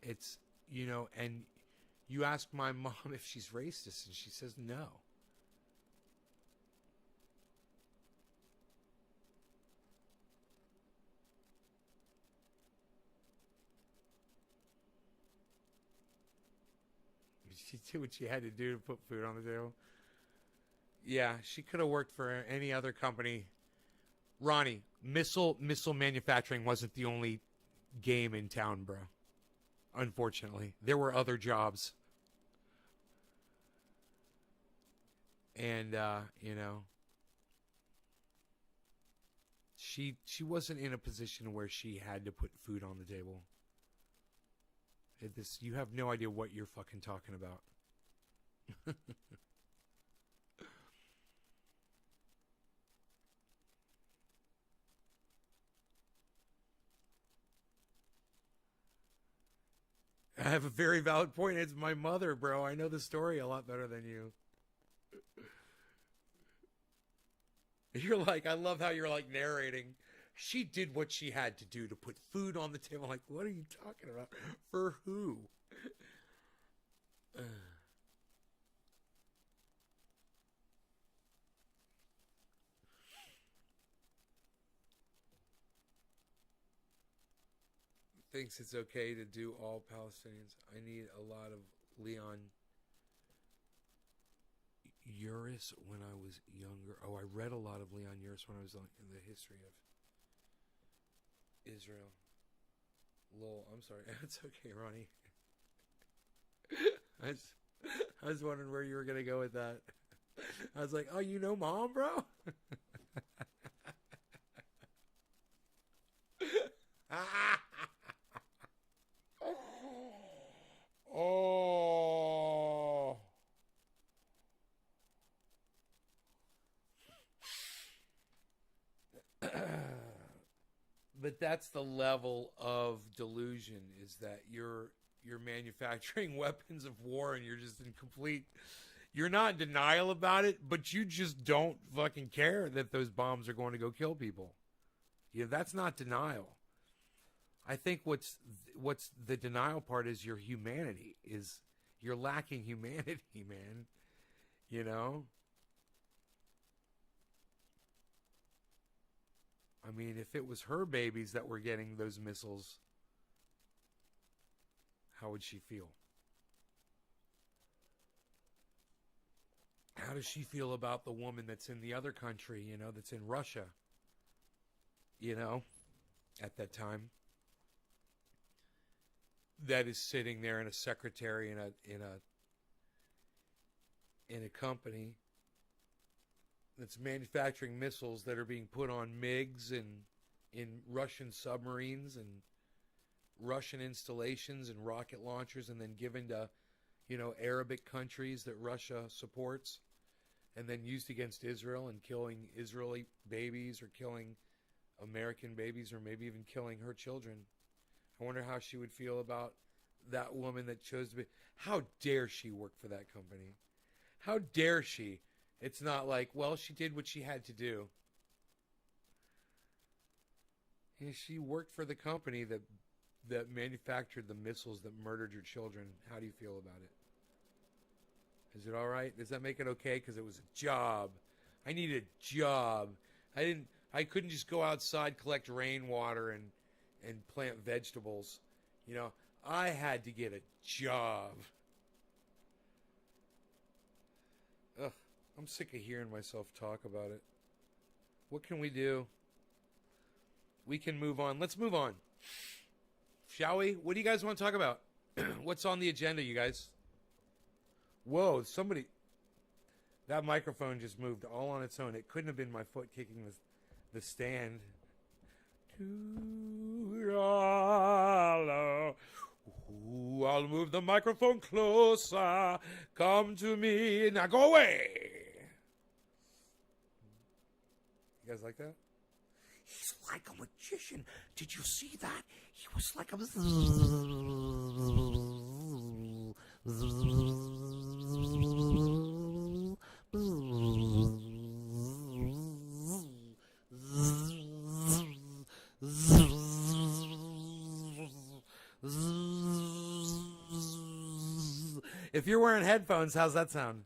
It's, and you ask my mom if she's racist, and she says no. She did what she had to do to put food on the table. Yeah, she could have worked for any other company. Ronnie, missile manufacturing wasn't the only game in town, bro. Unfortunately, there were other jobs, and she wasn't in a position where she had to put food on the table. This you have no idea what you're fucking talking about. I have a very valid point. It's my mother, bro. I know the story a lot better than you. You're like, I love how you're like narrating. She did what she had to do to put food on the table. Like, what are you talking about? For who? Thinks it's okay to do all Palestinians. I need a lot of Leon Uris when I was younger. Oh, I read a lot of Leon Uris when I was in the history of Israel. Lol, I'm sorry. It's okay, Ronnie. I was wondering where you were going to go with that. I was like, oh, you know mom, bro? Oh. But that's the level of delusion, is that you're manufacturing weapons of war and you're just in complete, you're not in denial about it, but you just don't fucking care that those bombs are going to go kill people. Yeah, that's not denial. I think what's the denial part is your humanity, is you're lacking humanity, man. You know? I mean, if it was her babies that were getting those missiles, how would she feel? How does she feel about the woman that's in the other country, that's in Russia, at that time, that is sitting there in a secretary in a company that's manufacturing missiles that are being put on MiGs and in Russian submarines and Russian installations and rocket launchers, and then given to, Arabic countries that Russia supports, and then used against Israel and killing Israeli babies or killing American babies or maybe even killing her children. I wonder how she would feel about that woman that chose to be. How dare she work for that company? How dare she? It's not like, well, she did what she had to do. Yeah, she worked for the company that manufactured the missiles that murdered your children. How do you feel about it? Is it all right? Does that make it okay? Because it was a job. I needed a job. I couldn't just go outside, collect rainwater and plant vegetables. I had to get a job. Ugh, I'm sick of hearing myself talk about it. What can we do? We can move on. Let's move on. Shall we? What do you guys want to talk about? What's on the agenda, you guys? Whoa, that microphone just moved all on its own. It couldn't have been my foot kicking the stand. I'll move the microphone closer. Come to me. Now go away. You guys like that? He's like a magician. Did you see that? He was like a... If you're wearing headphones, how's that sound?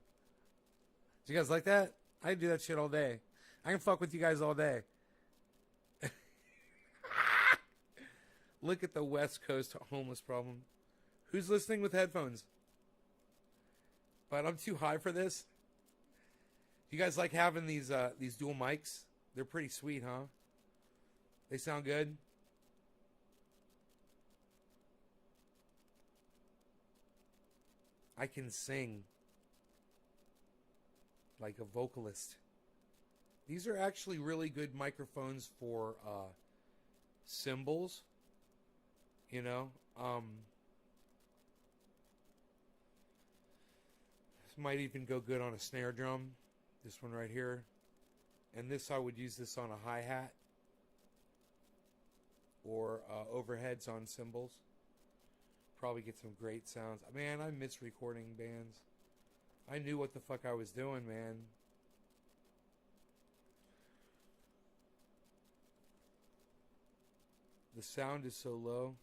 Do you guys like that? I can do that shit all day. I can fuck with you guys all day. Look at the West Coast homeless problem. Who's listening with headphones? But I'm too high for this. You guys like having these dual mics? They're pretty sweet, huh? They sound good. I can sing like a vocalist. These are actually really good microphones for cymbals. You know, this might even go good on a snare drum. This one right here. And this, I would use this on a hi-hat or overheads on cymbals. Probably get some great sounds. Man, I miss recording bands. I knew what the fuck I was doing, man. The sound is so low.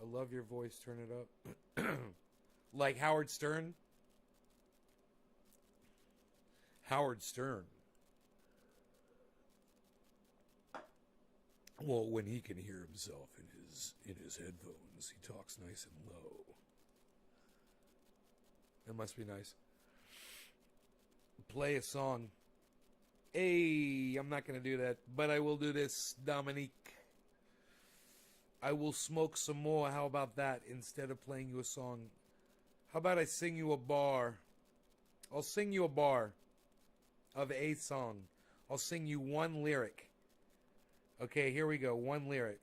I love your voice. Turn it up. Like Howard Stern. Howard Stern. Well, when he can hear himself in his headphones, he talks nice and low. That must be nice. Play a song. Hey, I'm not going to do that, but I will do this, Dominique. I will smoke some more. How about that? Instead of playing you a song, how about I sing you a bar? I'll sing you a bar of a song. I'll sing you one lyric. Okay, here we go. One lyric.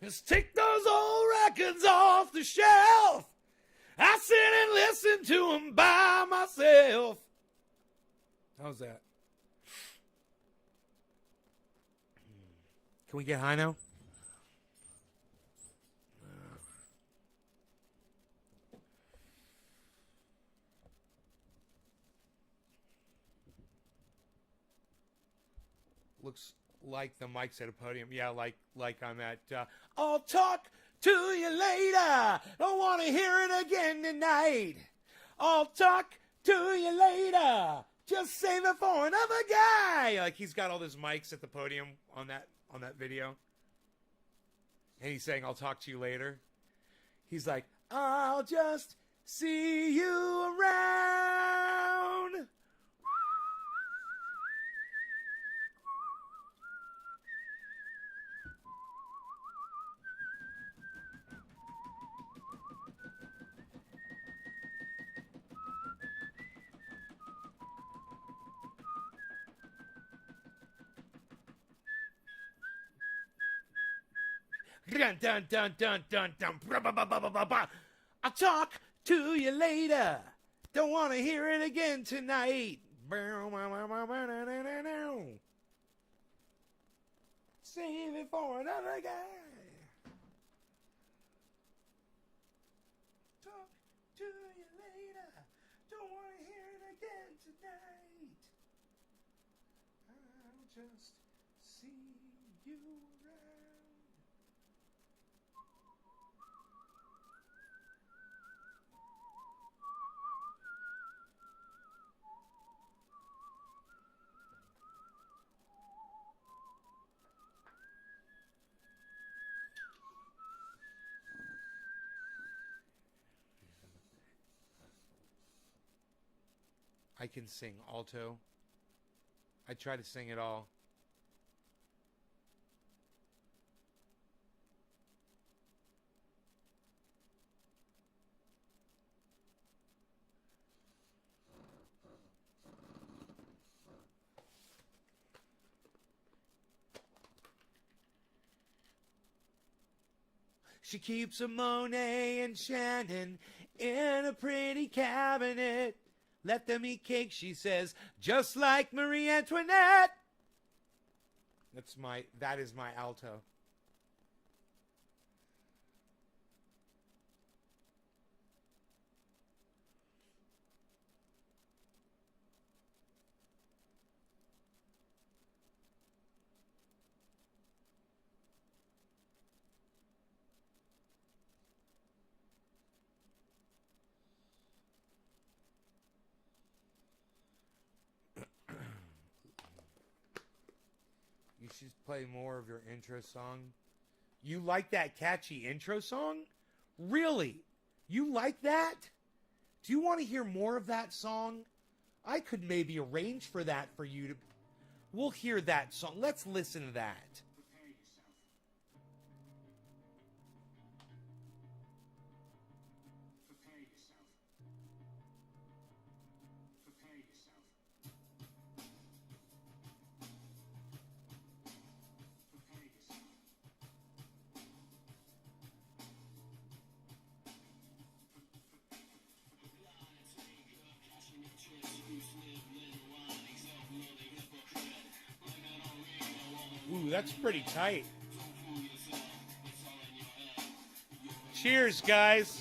Just take those old records off the shelf. I sit and listen to them by myself. How's that? Can we get high now? Looks like the mic's at a podium. Yeah, like I'm at. I'll talk to you later. Don't want to hear it again tonight. I'll talk to you later. Just save it for another guy. Like he's got all those mics at the podium on that video, and he's saying, "I'll talk to you later." He's like, "I'll just see you around." Dun, dun, dun, dun, dun, dun. I'll talk to you later. Don't want to hear it again tonight. Save it for another guy. Talk to you later. Don't want to hear it again tonight. I'll just see you around. I can sing alto. I try to sing it all. She keeps a Monet and Shannon in a pretty cabinet. Let them eat cake, she says, just like Marie Antoinette. That is my alto. You should play more of your intro song. You like that catchy intro song? Really? You like that? Do you want to hear more of that song? I could maybe arrange for that for you to... We'll hear that song. Let's listen to that. Prepare yourself. Prepare yourself. Prepare yourself. Prepare yourself. Ooh, that's pretty tight. Cheers, guys.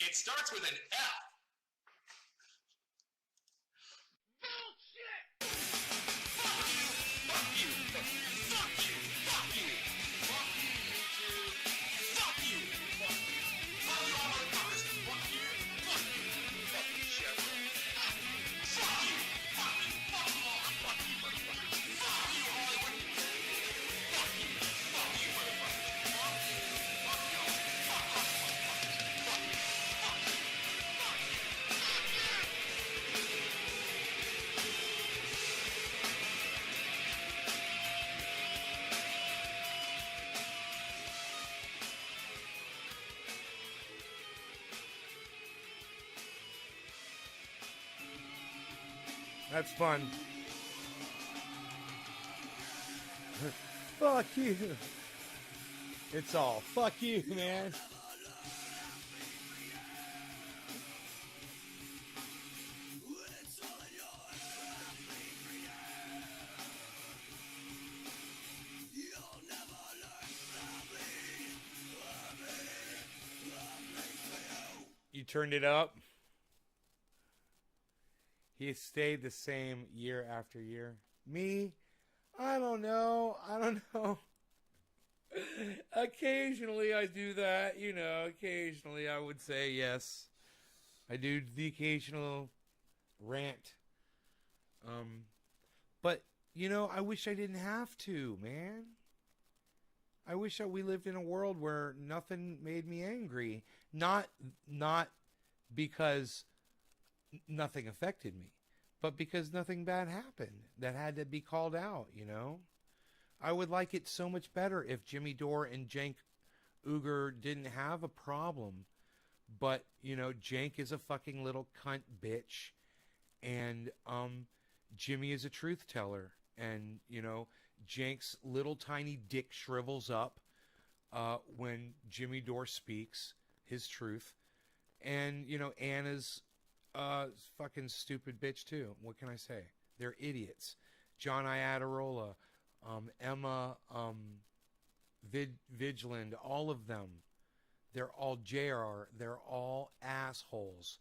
It starts with an F. That's fun. Fuck you. It's all fuck you, man. You turned it up? He stayed the same year after year. Me? I don't know. Occasionally I do that, occasionally I would say yes. I do the occasional rant. But, I wish I didn't have to, man. I wish that we lived in a world where nothing made me angry. Not because nothing affected me, but because nothing bad happened that had to be called out, I would like it so much better if Jimmy Dore and Cenk Uygur didn't have a problem, but, Cenk is a fucking little cunt bitch, and Jimmy is a truth teller, and, Cenk's little tiny dick shrivels up when Jimmy Dore speaks his truth, and, Anna's fucking stupid bitch too. What can I say? They're idiots. John Iadarola, Emma Vigiland, all of them. They're all JR. They're all assholes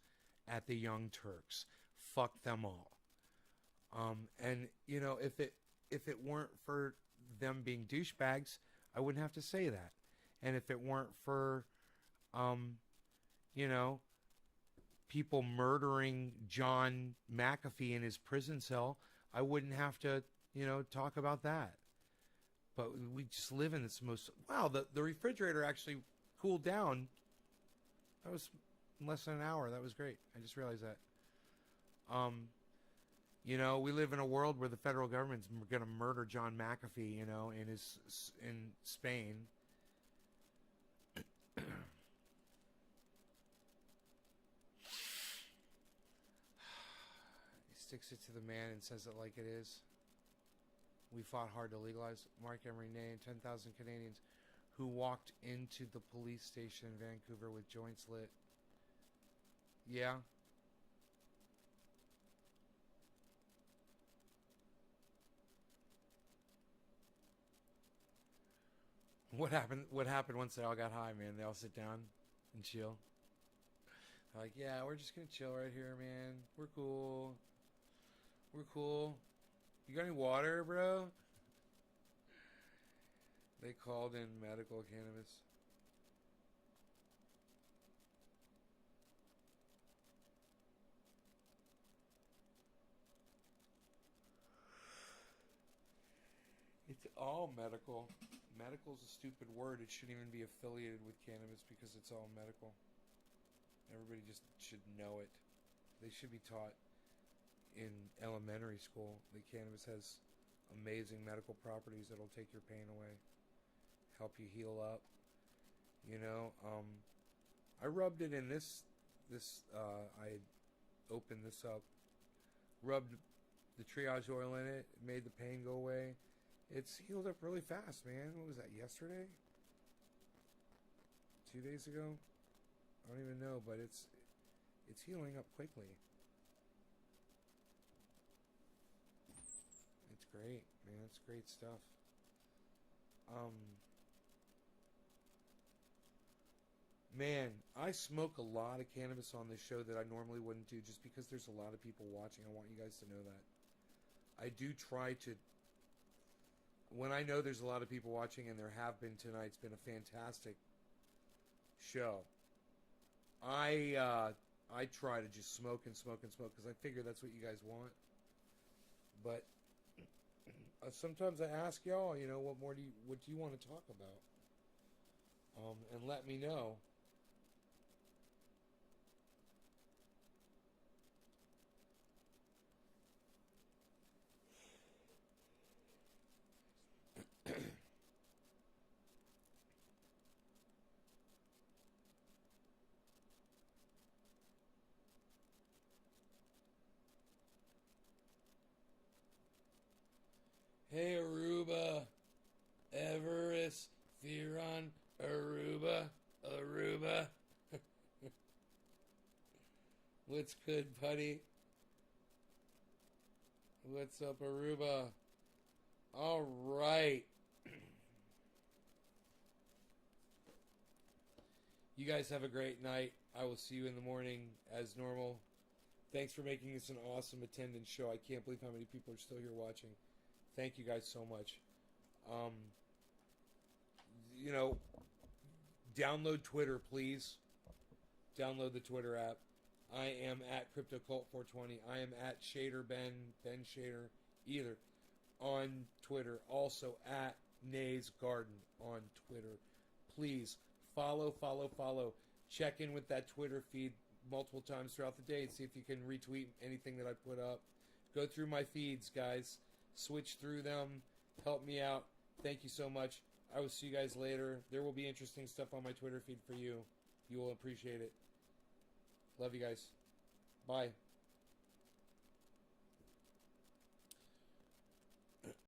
at the Young Turks. Fuck them all. And if it weren't for them being douchebags, I wouldn't have to say that. And if it weren't for people murdering John McAfee in his prison cell, I wouldn't have to, talk about that. But we just live in this most... Wow, the refrigerator actually cooled down. That was less than an hour. That was great. I just realized that. We live in a world where the federal government's going to murder John McAfee, in Spain. He sticks it to the man and says it like it is. We fought hard to legalize. Mark Emery named 10,000 Canadians who walked into the police station in Vancouver with joints lit. Yeah. What happened once they all got high, man? They all sit down and chill. They're like, yeah, we're just gonna chill right here, man. We're cool. We're cool. You got any water, bro? They called in medical cannabis. It's all medical. Medical is a stupid word. It shouldn't even be affiliated with cannabis because it's all medical. Everybody just should know it. They should be taught in elementary school that cannabis has amazing medical properties that'll take your pain away, help you heal up. I rubbed it in this. I opened this up, rubbed the triage oil in it, made the pain go away. It's healed up really fast, man. What was that, yesterday? 2 days ago? I don't even know, but it's healing up quickly. It's great, man. It's great stuff. Man, I smoke a lot of cannabis on this show that I normally wouldn't do just because there's a lot of people watching. I want you guys to know that. I do try to... When I know there's a lot of people watching, and there have been tonight, it's been a fantastic show. I try to just smoke and smoke and smoke because I figure that's what you guys want. But sometimes I ask y'all, what do you want to talk about? And let me know. Hey, Aruba, Everest, Theron, Aruba. What's good, buddy? What's up, Aruba? All right. You guys have a great night. I will see you in the morning as normal. Thanks for making this an awesome attendance show. I can't believe how many people are still here watching. Thank you guys so much. Download Twitter, please. Download the Twitter app. I am at CryptoCult420. I am at ShaderBen, Ben Shader, either, on Twitter. Also at Nays Garden on Twitter. Please follow. Check in with that Twitter feed multiple times throughout the day and see if you can retweet anything that I put up. Go through my feeds, guys. Switch through them. Help me out. Thank you so much. I will see you guys later. There will be interesting stuff on my Twitter feed for you. You will appreciate it. Love you guys. Bye.